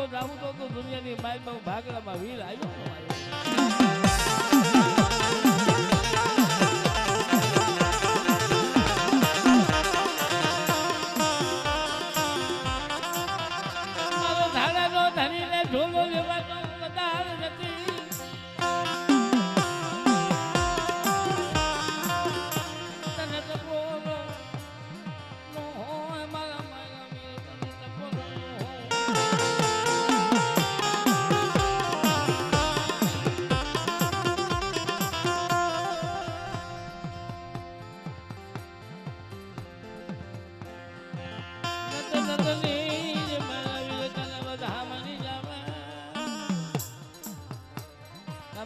જાવું તો દુનિયાની માલમાં ભાગડામાં વીર આવ્યો ઝોલો લેવાનો કદાચ નથી તને તો બોલો નો હોય મારા મારા વીર તને તો બોલો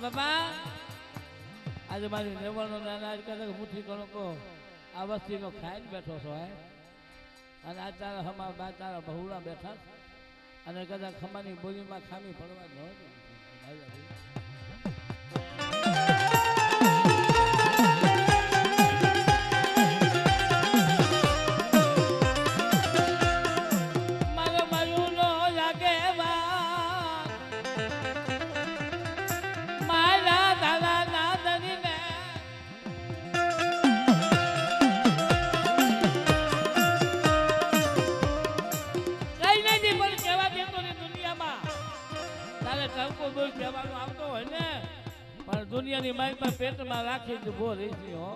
બાબા આજે મારી નેવણનો અનાજ કદાચ મુઠ્ઠી કણકો આ વસ્તીનો ખાઈ જ બેઠો છો અને આ તારા હમા બા તારા બહુડા બેઠા અને કદાચ ખમાની બોલીમાં ખામી પડવા ન કહેવાનું આવતો હોય ને પણ દુનિયાની માઇકમાં પેટમાં રાખી જ ઉભો રહી છે હો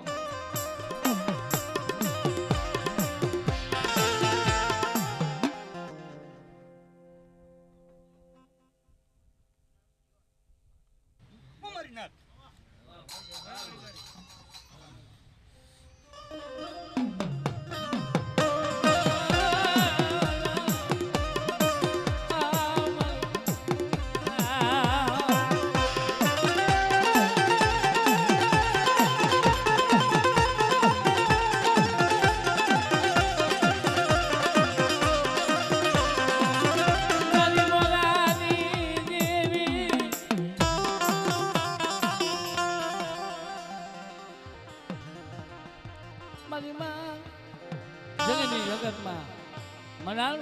જગતમાં મનાલ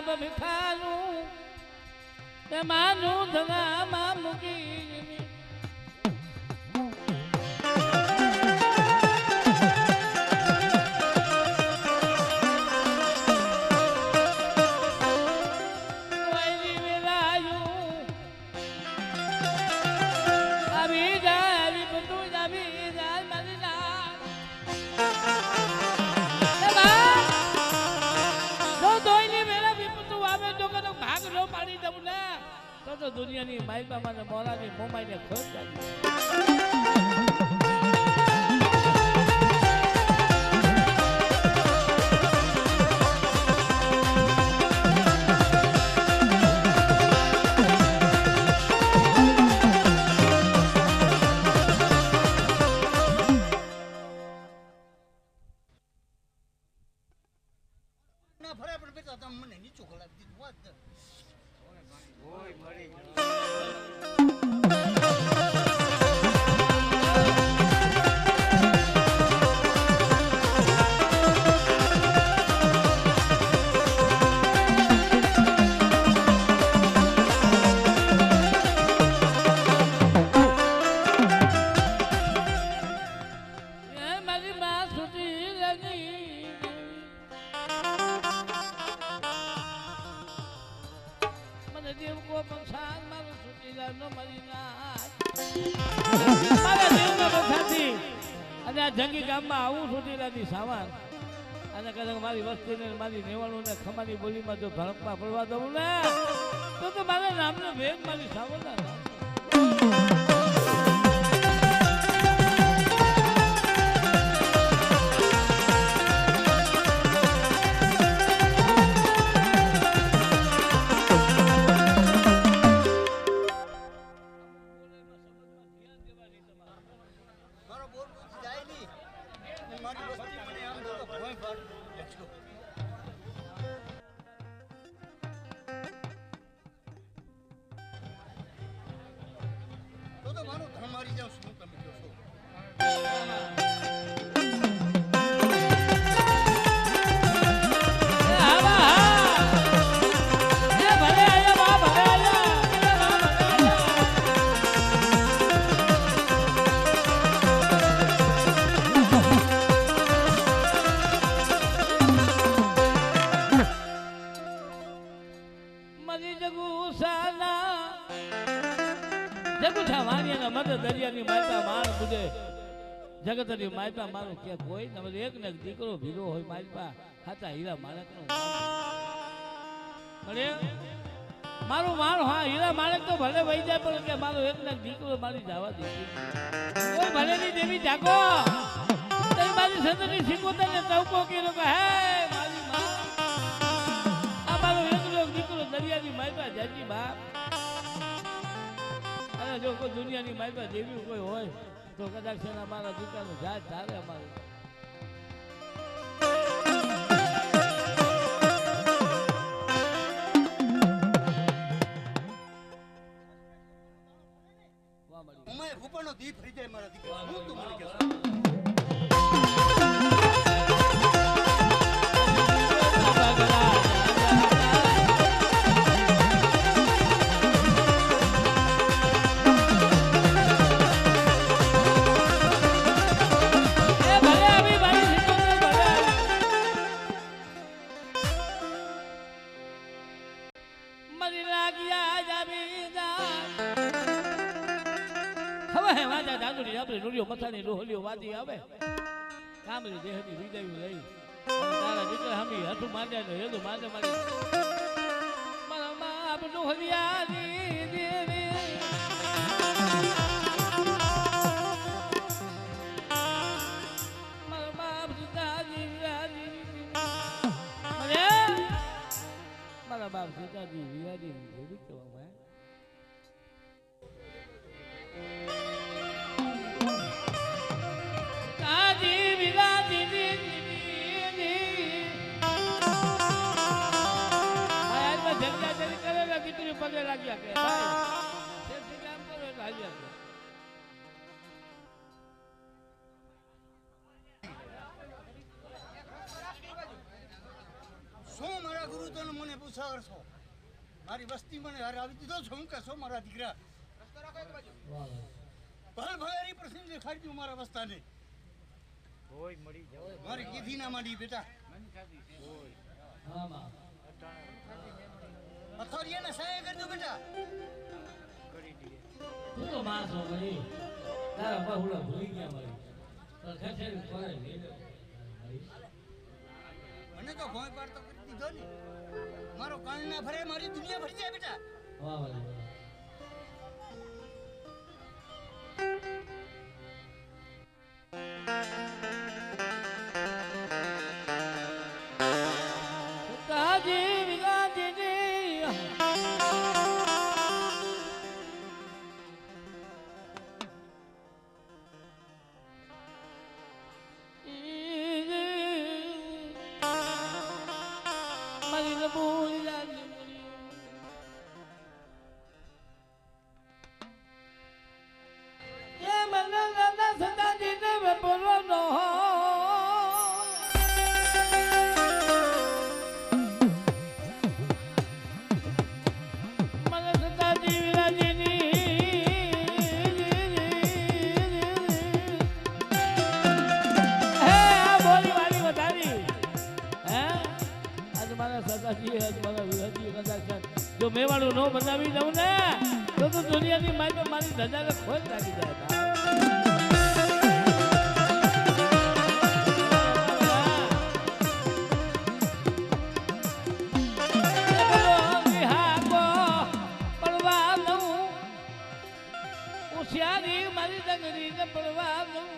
બાપ ભીખાનું તે માનું ધગામાં મૂકી તો દુનિયાની માઇકમાં મને મોરાની મોમાઈને ખોટ લાગી ના ફરે પણ બેટા તમે મને નીચું કલાક દીધું વાત ઓય મરી જંગી ગામમાં આવું સુધીરાની સામાન અને કદાચ મારી વસ્તીને મારી નેવાણું ખમાની બોલીમાં જો ભડકમાં પડવા દઉં ને તો મારા નામનો વેગ મારી સાવરના નામ મારી જગુ સાના જગુ છા વાણિયાના મદ દરિયાની માતા માણ બુડે જગતની માતા મારું કે કોઈ ને એક ને એક દીકરો ભીરો હોય મારી પા હાચા હીરા માણકનો મળે મારું માણ હા હીરા માણક તો ભલે વહી જાય પણ કે મારો એક ને એક દીકરો મારી જવા દે કોઈ ભલે ની દેવી જાગો તે મારી સંતની સિકોતર ને ચૌકો કેલો કે હે મારી માં આ મારો એક ને એક દીકરો દરિયાની માતા જાજી બાપ અને જો કોઈ દુનિયાની માતા જેવી કોઈ હોય તો કદાચ છે અમારા દીકરાનું જાત ધારે અમારું ભૂપાનો દીપ ફરી જાય મારા દીકરા હું તું મને કે મથાની લોહલીઓ વાદી આવે કામરી દેહની વિદાયું લઈ તારા દીકરા હમી હઠું માંડે ને હેદું માંડે મારી મારા બાપ લોહલિયાની દેવી મારા બાપ સીતાજી વિરાજી મારા બાપ સીતાજી વિરાજી દેવી કહેવામાં પગે લાગ્યા કે ભાઈ કામ કરો એટલે હાલ્યા શું મારા ગુરુ તને મને પૂછાવર છો મારી વસ્તી મને હારે આવી દીધો છો હું કે છો મારા દીકરા ભલે ભલે પ્રસંગ દેખાડી દઉં મારા વસ્તાને હોય મળી જાવ મારી કીધી ના માંડી બેટા અથોરિયાને સહાય કરજો બેટા કરી દઈએ તું તો માણસો ભાઈ તારા બહુડા ભૂલી ગયા મારી તો ખેચેરી ફરે મને તો ભોય પાડ તો કરી દીધો ને મારો કાન ના ભરે મારી દુનિયા ભરી જાય બેટા વાહ વાહ જો મેવાડું નો બનાવી દઉં ને તો દુનિયાની માય મારી ધજાને ખોજ લાગી જાય મારી ડગરી ને પડવા દઉં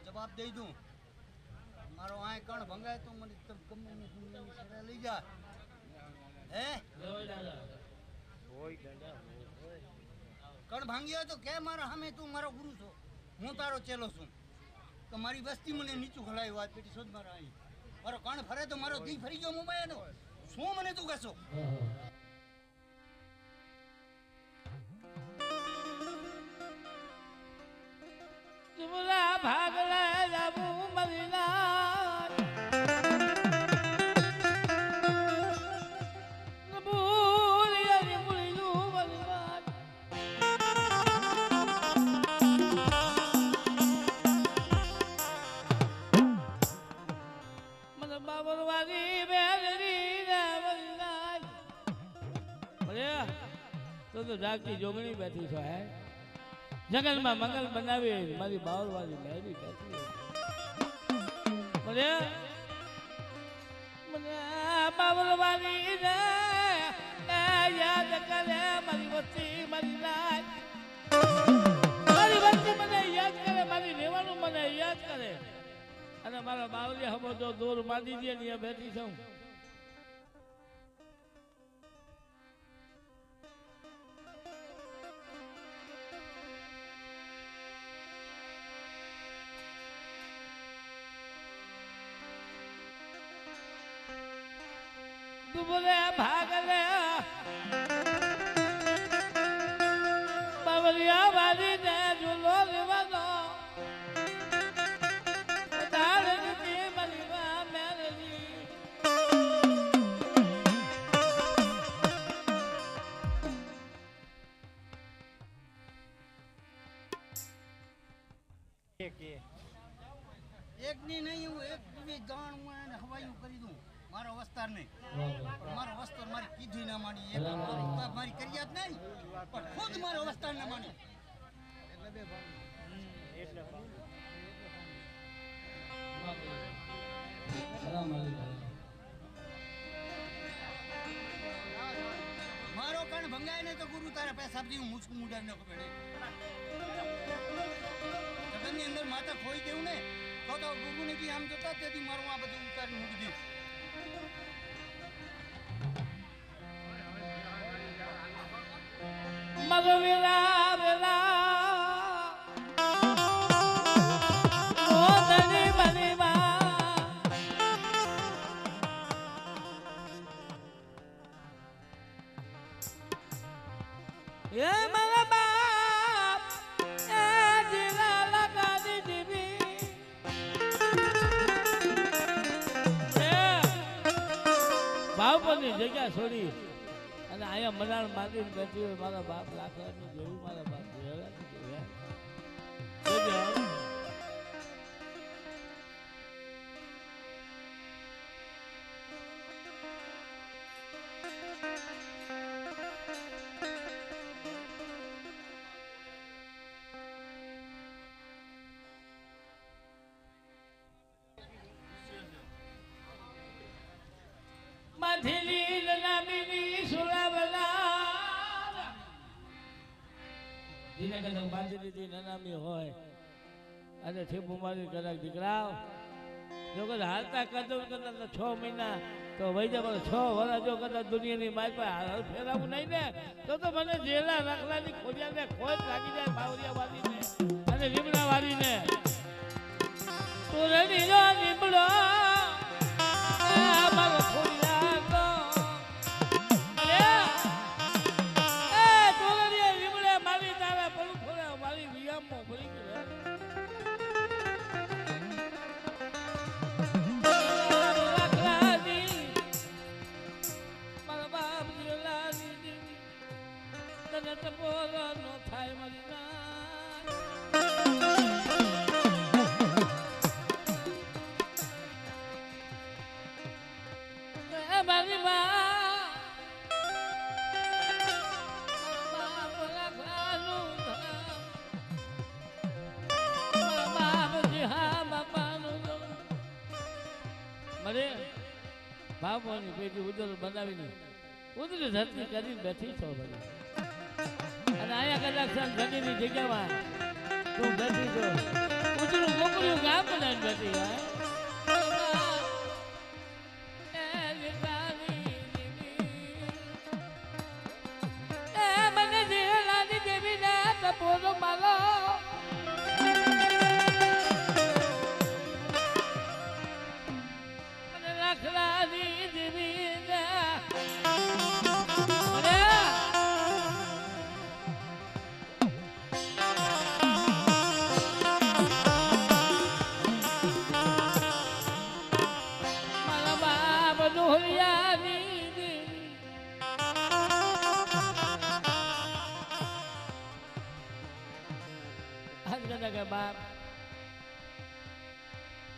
જવાબ દઈ દઉં મારો આ કણ ભંગાય તો મને ગમે લઈ જા હે કણ ભાંગ્યો તો કે મારા સામે તું મારો ગુરુ છો હું તારો ચેલો છું તો મારી વસ્તી મને નીચું ખલાયું વાત પેટી શોધ મારા અહીં મારો કણ ફરે તો મારો દી ફરી ગયો મુંબઈ નો શું મને તું કહેશો ભાગલા જાબુ મદિના મને બાબરવાદી બેલડી રાવલાય અરે તો જાગતી જોગણી બેઠી છો હે જગનમાં મંગલ બનાવી મારી બાવરવાદી મેરી બેઠી અરે મને બાવરવાદી ને યાદ કરે મારી વસ્તી મારી લાય મારી વસ્તી મને યાદ કરે મારી રહેવાનું મને યાદ કરે અને મારા બાવલી હમો જો દૂર માંડી દે ને બેઠી છું તું બોલે ભાગ લે બાવલિયા વાલી ને ઝૂલો લેવાનો એક ની નહીં હું એક બી ગાણ હું એને હવાયું કરી દઉં મારો વસ્તાર નહીં મારો વસ્તાર મારી કીધી ના માની એક મારી કર્યા જ નહીં પણ ખુદ મારો વસ્તાર ના માની મારો કણ ભંગાય ને તો ગુરુ તારા પૈસા આપી હું મુચકું મુડાર ન પડે જગનની અંદર માતા ખોઈ દેવું ને તો ગુરુને કી આમ જતા તેથી મારું આ બધું ઉતારી મૂકી દઉં મારો વેલા વેલા મોતની બનીમાં એ મારા બાપ એ જીલા લગાડી દીધી ભાવપરની જગ્યા છોડી અને અહીંયા મનાળ માંડીને બેઠી હોય મારા બાપ લાકડાની જેવી મારા બાપ માથેલી નામીની સુરાવલા જેને કદાચ બાંધેલી નામી હોય અને ઠેપુ મારી કદાચ દીકરા જો કદાચ હાલતા કદમ કદાચ 6 મહિના તો વહી જાય 6 વર્ષ જો કદાચ દુનિયાની માય પર હાલ ફેરાવું નહીં ને તો મને જેલા રખલાની ખોડિયાને ખોજ લાગી જાય બાવરિયા વાળીને અને લીમડા વાળીને તું રેડી જો લીમડો મારો ખોડિયા બાપોની પેટી ઉદર બનાવીને ઉદરી ધરતી કરીને બેઠી છો બધી અને અહીંયા કદાચ ઘટીની જગ્યામાં તું બેઠી છો ઉદરું મોકલ્યું ગામ બનાવીને બેઠી હોય મને જીલાની દેવી ને તપોનો માલો બાપ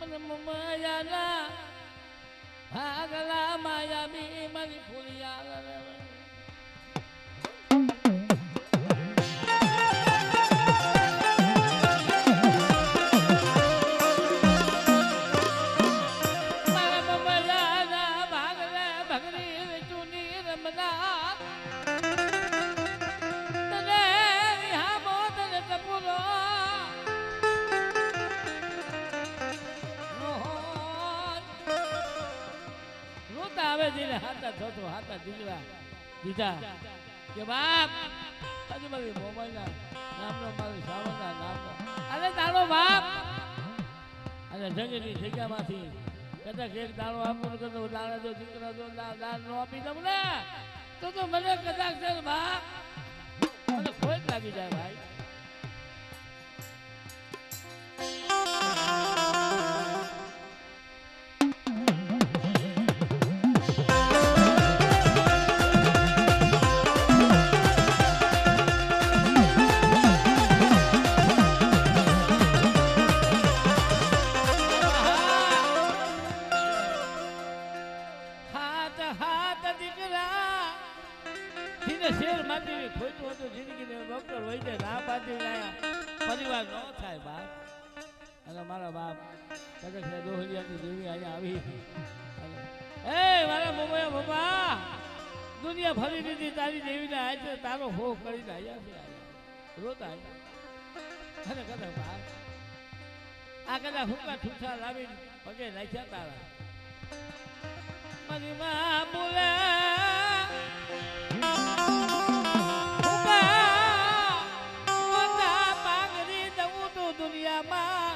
મને મમ્મા હા ગલા માયામી મારી ફૂલિયા હાથા થતો હાથા દીકરા દીધા કે બાપ હજુ મારી મોબાઈલના નામનો મારી સાવરના નામનો અરે તારો બાપ અને જંગલની જગ્યામાંથી કદાચ એક દાણો આપવાનો કરતો દાણા જો દીકરા જો દાણ નો આપી દઉં ને તો મને કદાચ છે ને બાપ મને ખોટ લાગી જાય ભાઈ શેર માંડી ખોટું હતું જિંદગીને ડોક્ટર હોય છે ના પાડી પરિવાર ન થાય બાપ અને મારા બાપ કદાચ દોહલિયાની દેવી અહીંયા આવી એ મારા મમ્મી બાબા દુનિયા ફરી દીધી તારી દેવીને આજે તારો હો કરીને આવ્યા છે રોતા અને કદાચ બાપ આ કદાચ હુકા ઠૂઠા લાવીને પગે નાખ્યા તારા મારી માં બોલે દુનિયામાં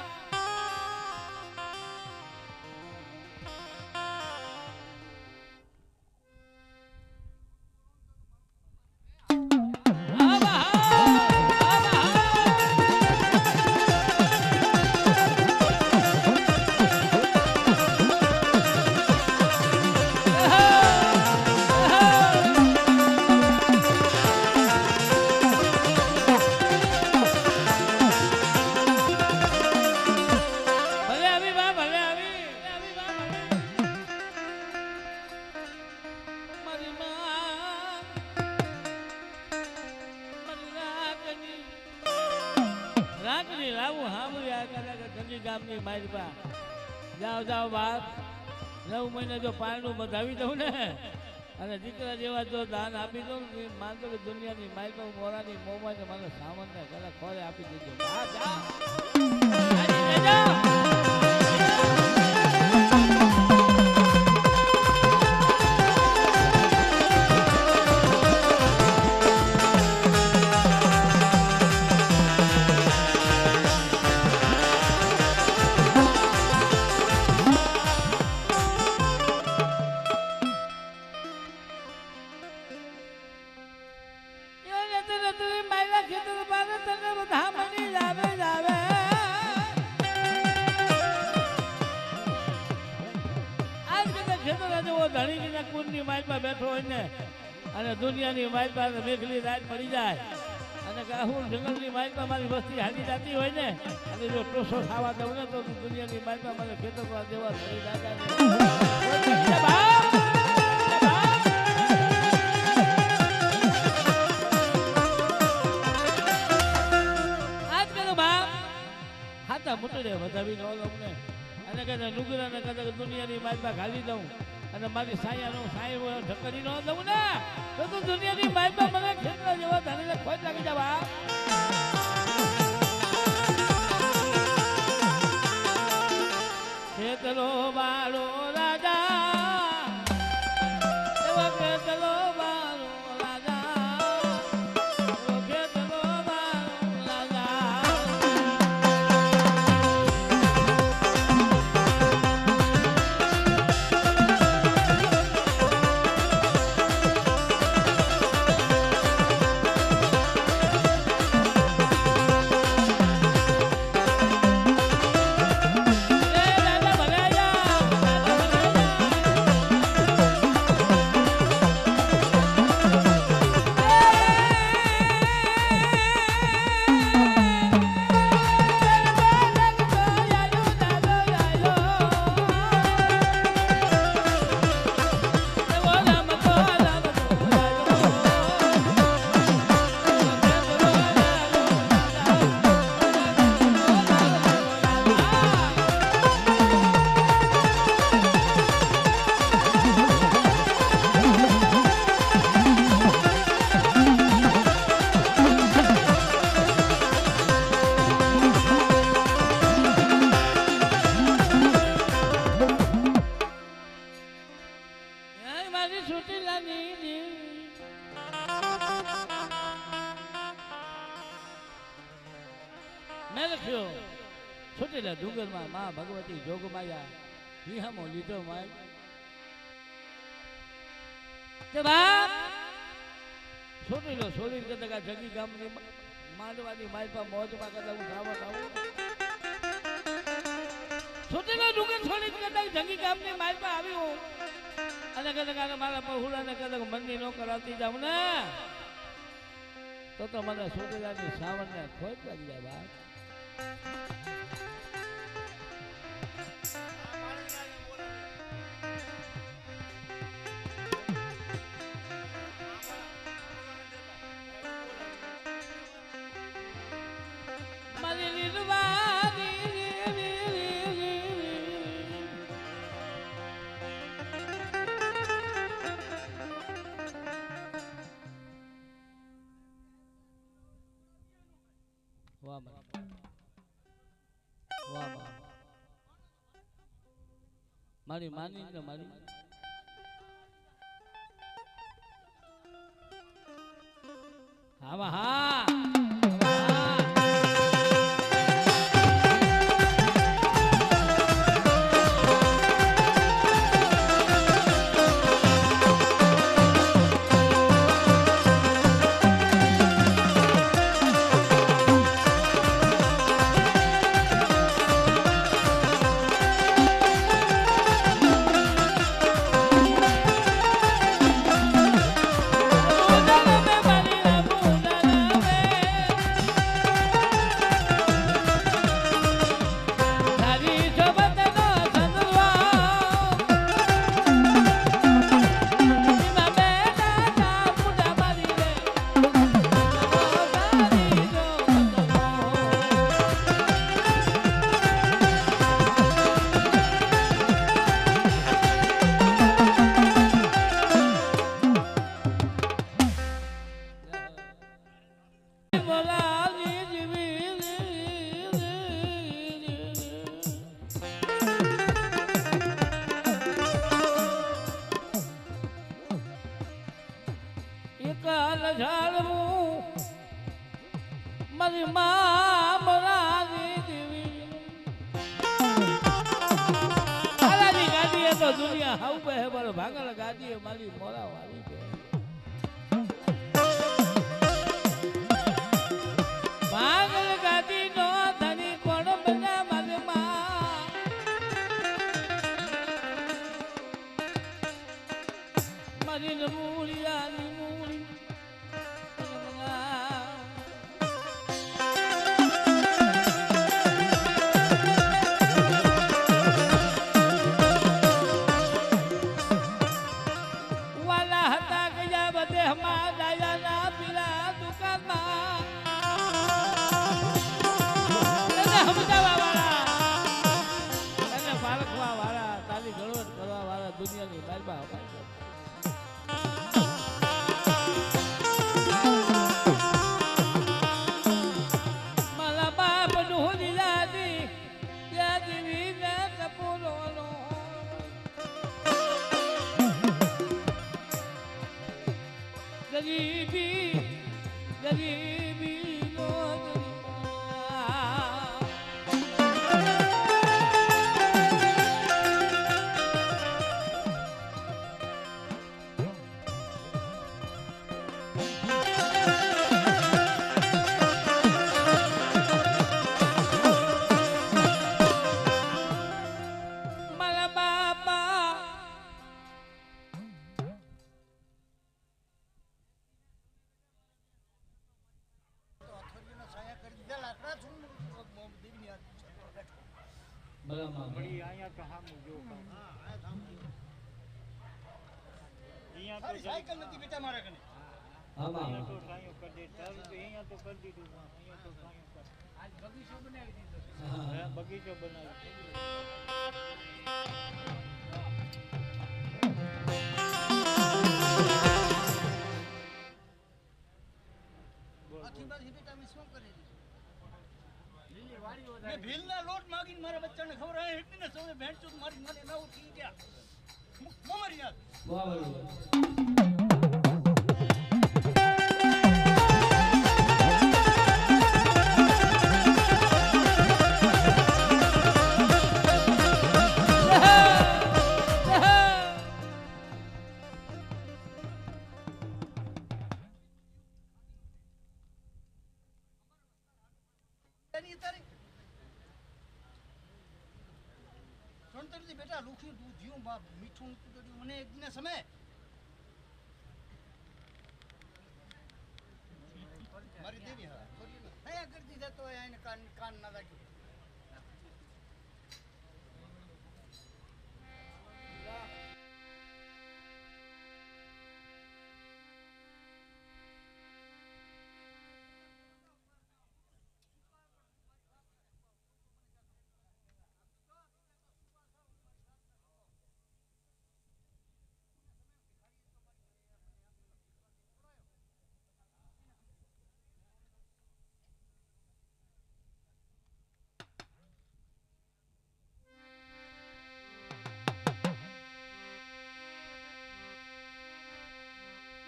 ગામની મારી જાઓ જાઓ બાપ 9 મહિને જો પારણું બંધાવી દઉં ને અને દીકરા જેવા જો દાન આપી દઉં ને માનતો કે દુનિયાની મારી મોરાની મોમાં ને મને સામાન ને ઘરે ખોરે આપી દેજો બાપ જા ધણીજીના કુંડની માઇલમાં બેઠો હોય ને અને દુનિયાની માઇલમાં મેઘલી રાત પડી જાય અને હું જંગલની માઇલમાં મારી વસ્તી હાલી જતી હોય ને અને જો ટોસો ખાવા દઉં ને તો દુનિયાની માઇલમાં મને ખેતરમાં દેવા ધરી દાદા આજ કદો બાપ હાથા મુટડે વધાવી ન લઉં ને અને કદાચ નુગરાને કદાચ દુનિયાની માઇલમાં ઘાલી દઉં અને મારી સાયાનો સાયો ઢકડી ન દઉં ને તો દુનિયાની માઇલમાં મને ખેતર જેવા ધણીને ખોટ લાગી જવા ખેતરો વાળો રાજા એવા ખેતરો વાળો રાજા ખેતરો વાળો રાજા મારી સુટીલાની મેં લખ્યો સુટીલા ડુંગરમાં માં ભગવતી જોગમાયા વિહામો લીધો માય તે બાપ સુટીલો સોરી કદકા જગી ગામની માંડવાની માલપા મોજમાં કદા હું ખાવા ખાવું સુટીલો ડુંગર છોડી કદા જગી ગામની માલપા આવ્યો અને કદકા મારા પहुલાને કદક મંદી નો કરાવતી જાવ ને તો મને સુટીલાની સાવરને ખોટ લાગી જાય બાપ મારી માની ને મારી હા હા મારી મા બોલાવી દેવી આલાની ગાદી તો દુનિયા હાઉ પે હે મારો ભાગલ ગાદી મારી મોરા વાળી છે ભાગલ ગાદી નો ધની કોણ બના મારી મા મારી મૂળિયાની મૂળી દુનિયાની બાજબા મારા બાપ નું દાદી યાદવી ને કપૂરો ગરીબી ગરીબી નો સાયકલ નથી બેટા મારા કને આમાં તો સાયો કરી દે ચાલ તો અહીંયા તો કરી દીધું અહીંયા તો સાયો કર આજ બગીચો બનાવી દીધો હા બગીચો બનાવી આખી બાજુ બેટા મે શું કરી લીલી વાડીઓ મે ભીલના લોટ માગીને મારા બચ્ચાને ખબર હે એટલી ને સૌને ભેંટ ચૂત મારી મને નવ થઈ ગયા મોમરિયા વાહ વાહ એની તારી ત્રણ બેટા લુખી તું જીવ બાપ મીઠું મને એક દિને સમય મારી દેવી હા હયા કરતી જતો હોય એને કાન કાન ના લાગ્યું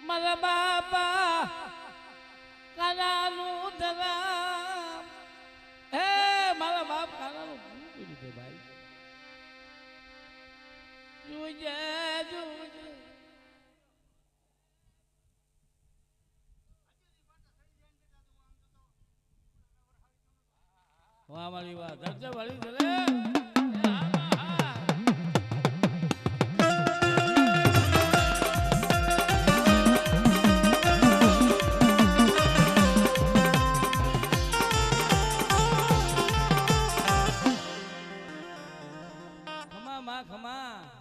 મારા બાપા કાનાનું ધરામ હે મારા બાપ કાનાનું શું કર્યું છે ભાઈ જોજે જોજે વાહ મારી વાહ ધરજે વાળી ધરે ખમા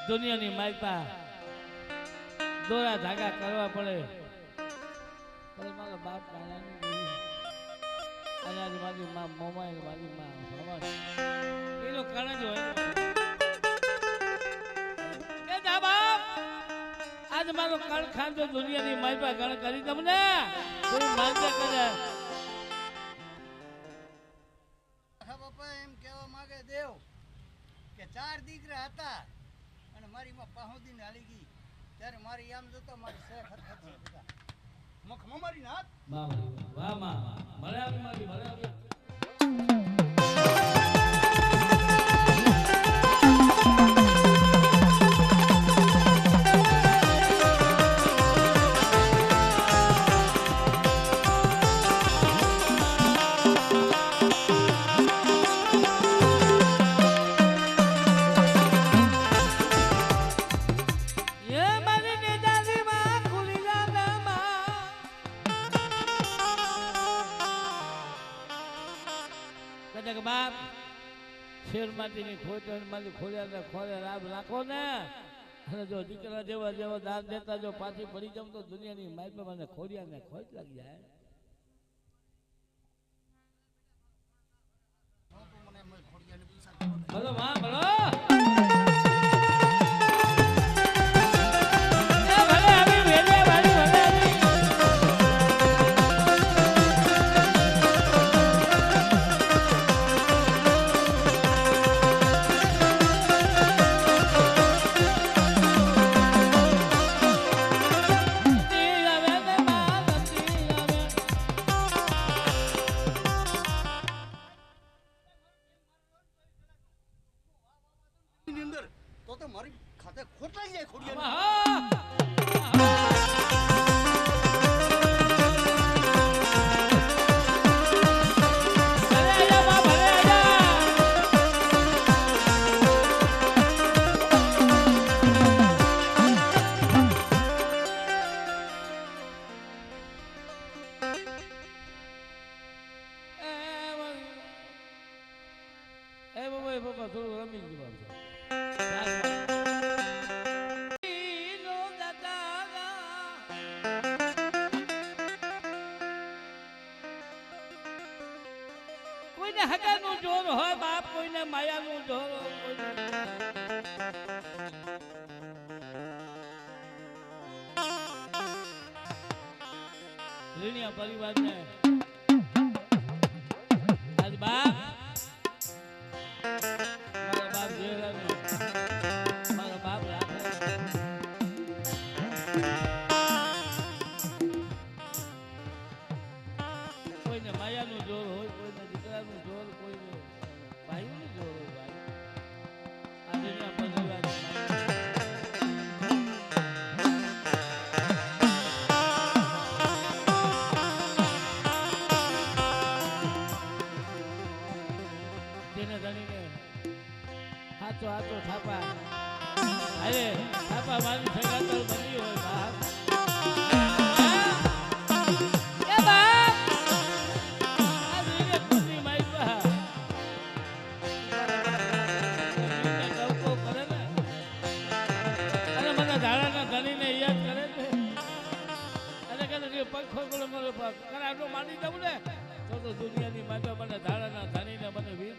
દુનિયાની માલપા દોરા ધાગા કરવા પડે પણ મારા બાપ કાનાની દેવી અને આજે મારી માં મોમાઈ મારી માં હવા એનો કારણ જ હોય કે જા બાપ આજ મારો કણ ખાન તો દુનિયાની માલપા ગણ કરી તમને કોઈ માનતા કરે બાપા એમ કહેવા માંગે દેવ કે 4 દીકરા હતા અને મારી માં પાહોદીને હાલી ગઈ ત્યારે મારી આમ જોતા મારી શેખ હતી બધા મુખમાં મારી નાત વાહ વાહ માં મળે મારી મળે બાપ શેર માટીની ખોટ ખોલ્યા ખોલે લાભ રાખો ને અને જો દીકરા જેવા જેવા દાન દેતા જો પાછી પડી જાવ તો દુનિયાની માઇપે મને ખોડિયા ને ખોટ લાગી જાય બોલો માં બોલો તે ખોટાઈ જાય ખોડિયા હા કોઈને હગાનું જોર હોય બાપ, કોઈને માયાનું જોર હોય, ઋણિયા પરિવારને આજ બાપ મારા બાપ જેવરાનો મારા બાપ રાખે કોઈને માયાનું જોર હોય, કોઈને દીકરાનું જોર, કોઈને ભાઈનું જોર હોય ભાઈ આ ઋણિયા પરિવારની જેને ધણીને હાચો હાચો થાપા અરે થાપા મારી સગાતર બની હોય બાપ એ બાપ આ રીને ખુશી માઈ બા ડવકો કરે ને અને મને ધારાના ધણીને યાદ કરે છે અને કહે છે પંખો ગળો મારો કરાટો માંડી દઉં ને તો દુનિયાની માટે મને ધારાના ધણીને મને વીર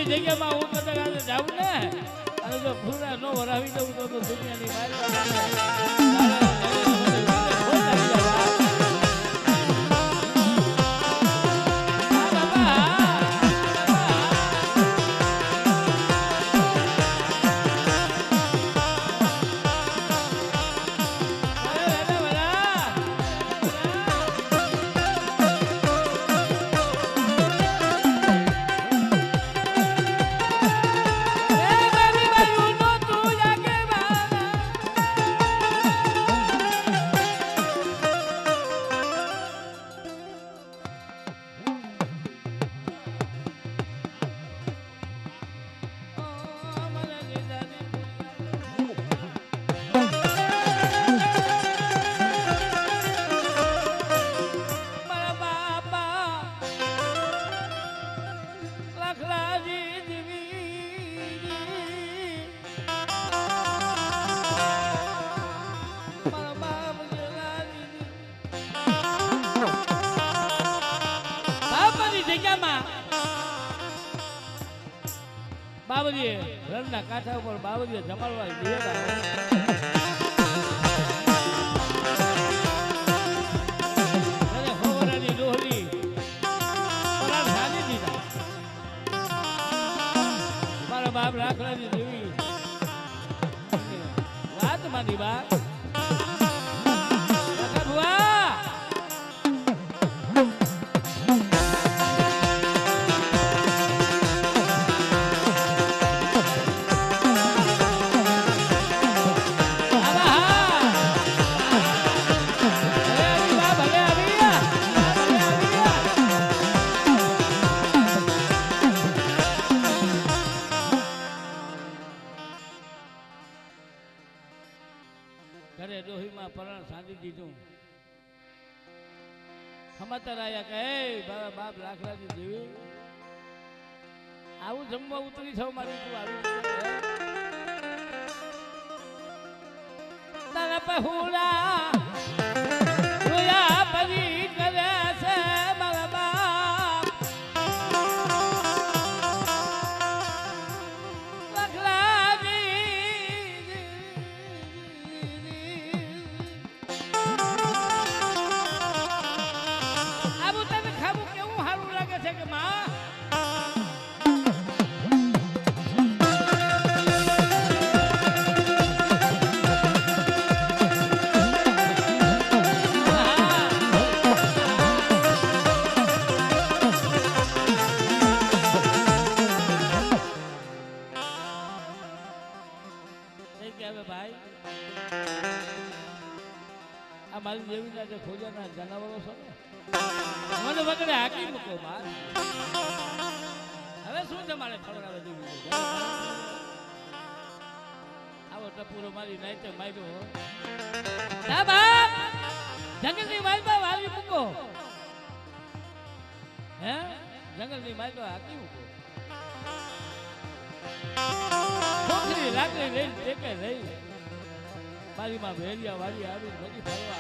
જગ્યામાં હું કદાચ જાઉં ને અને જો પૂરા નો વરાવી દઉં તો દુનિયાની બાબરીએ રણના કાંઠા ઉપર બાબરીએ જમાડવા દિવેલા હોવરાની ડોહલી પરાણ સાની દીધા મારા બાપ રાખલાની દેવી વાત માની બા ઘરે ડોહીમાં પરણ સાંધી દીધું સમાચાર આયા કે મારા બાપ રાખલાની દેવી આવું જમવા ઉતરી છો મારી તું આવી તારા પહોળા જોયા પરી કરે છે મારા બાપ રાખલાની આ મારી દેવીના જે ખોજાના જનાવરો છે ને મને વગડે હાકી મૂકો બાર. હવે શું છે મારે ખવડાવે દેવી? આવો ટપુરો મારી નાઈતે માર્યો. ના બાપ જંગલની માલમાં વાલી મૂકો. હે જંગલની માલમાં હાકી મૂકો. છોકરી લાકડી લઈ ટેકે લઈ મારી માં ભેરિયા વાળી આવી બધી ફરવા.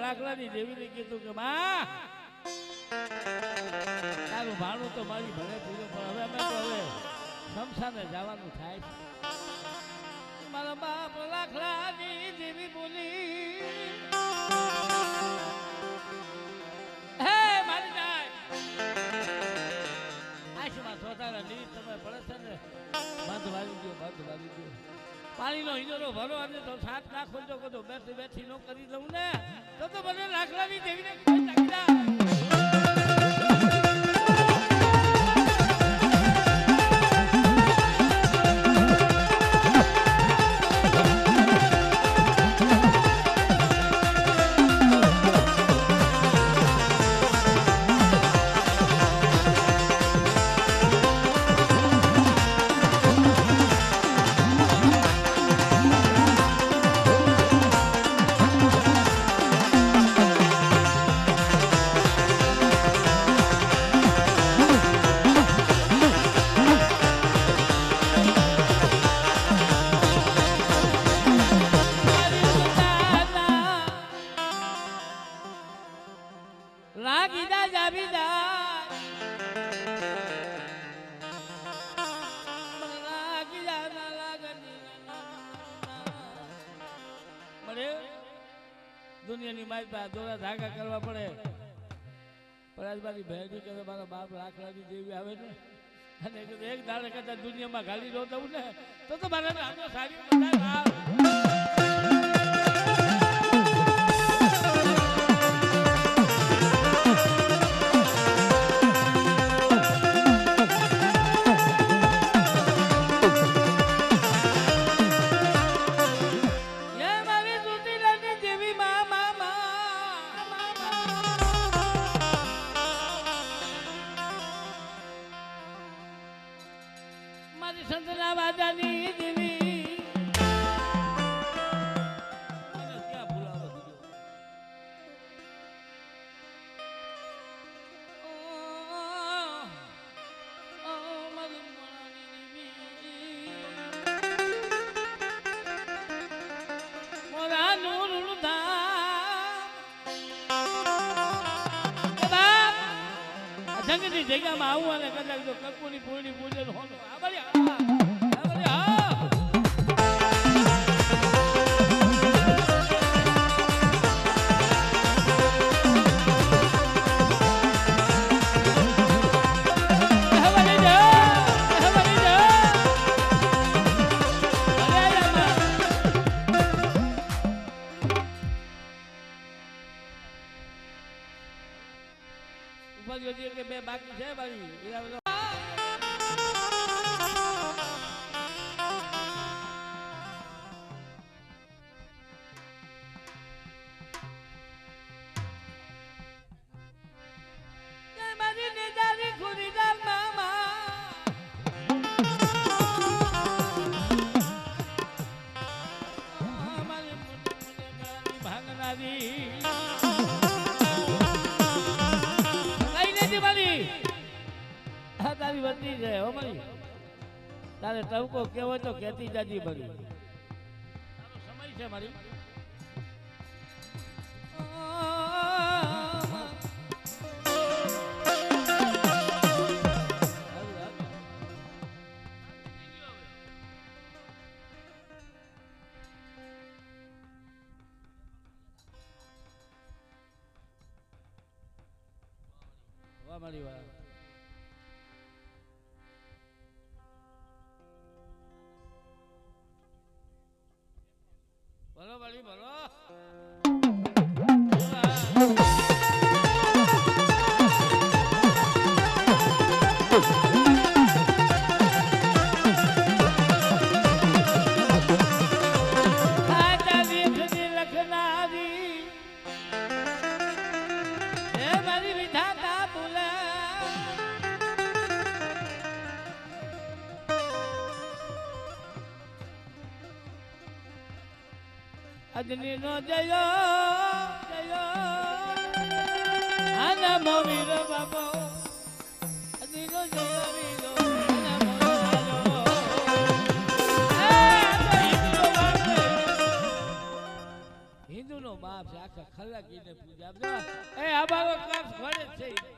લાકડાની દેવીને કીધું કે માં તારું ભાણું તો મારી ભલે પૂરો પણ હવે અમે તો હવે શમશાને જવાનું થાય છે. મારા બાપ લાકડાની દેવી બોલી હે મારી જાય આશમાં સોતારા લીધ તમે પડે છે ને બંધ વાળી ગયો બંધ વાળી ગયો. પાણીનો હિંજોરો ભરો અને તો સાત નાખો તો કદો બેઠી બેઠી નો કરી દઉં ને તો મને લાકડાની દેવીને કોઈ લાગી દુનિયાની મારી દોરા ધાગા કરવા પડે પણ આજ મારી ભેડી કરે મારા બાપ લાકડાની દેવી આવે ને અને એક દાડે કદાચ દુનિયામાં ગાલી દો દઉં ને તો મારે નાનો સારી બધા સંતના વાદાની દેવી ક્યાં ભૂલાવો મોરા નૂર જંગની જગ્યામાં આવું અને કદાચ તો કકુની પૂર્ણી પૂજન હોનું કે બે બાકી છે ભાઈ તારી વતી છે હો મારી તારે ટવકો કેવો તો કેતી જાજી ભરી તારો સમય છે મારી વાહ મારી વાહ મારી ભલો અજની નો જયો જયો આના મોવીર બાબો અજની નો જયો વીરો આના મોવીર હિન્દુ નો બાપ છે આખા ખલાકીને પૂજા એ આ બાબો ક્લાસ ઘડે છે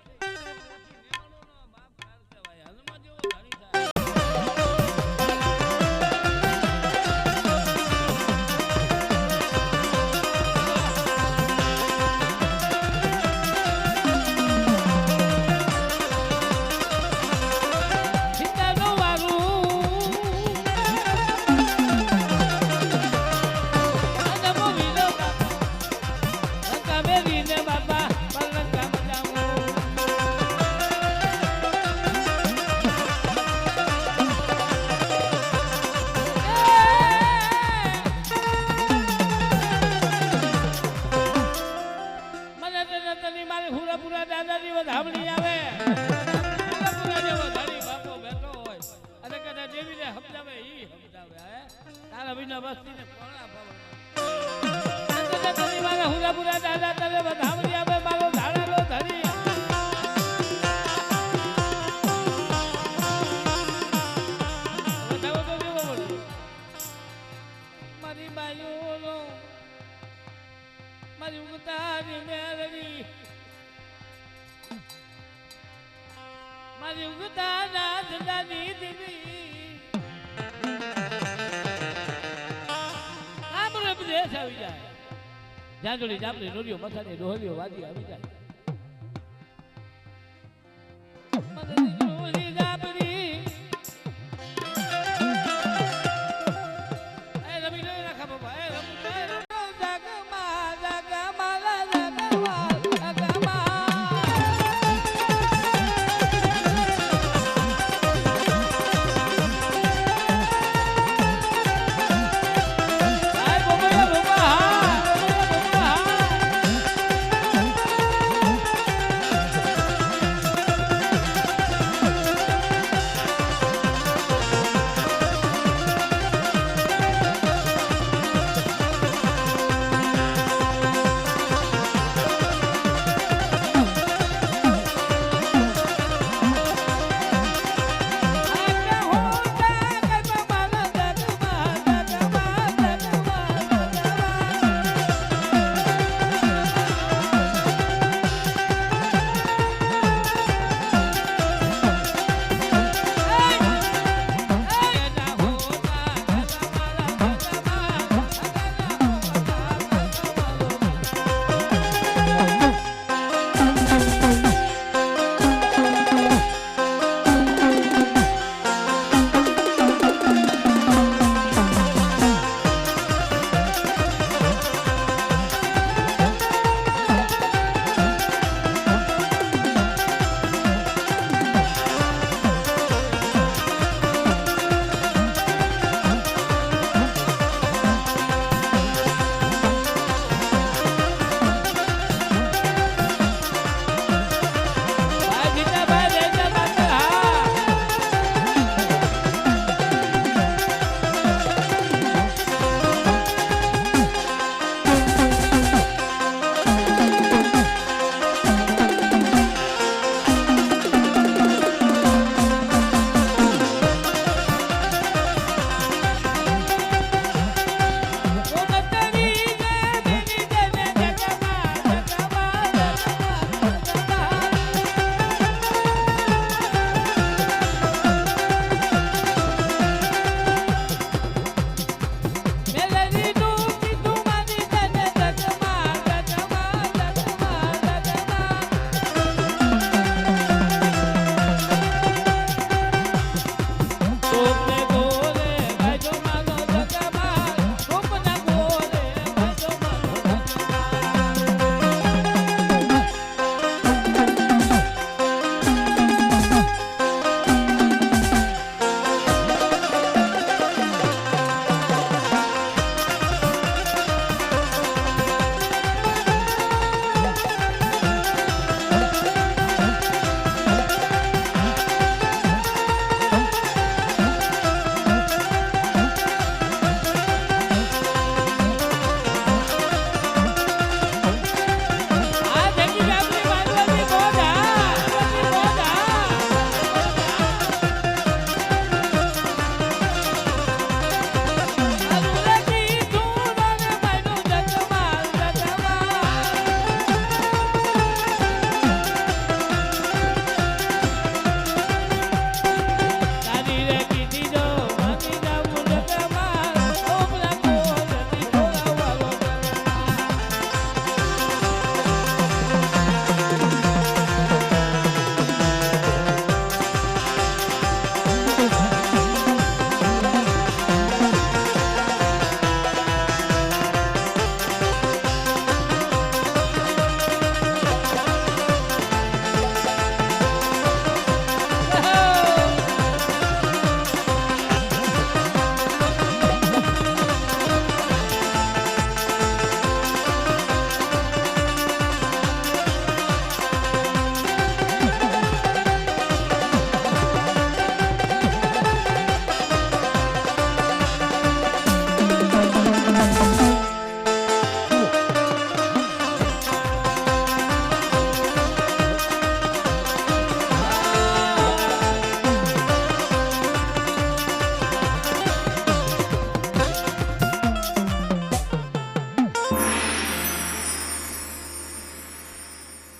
મારી ઉગતાના ધંધાની દીદી આમ પ્રદેશ આવી જાય જાંજોડી જાપડી રોડિયો મસાની ડોહલીઓ વાજી આવી જાય Oh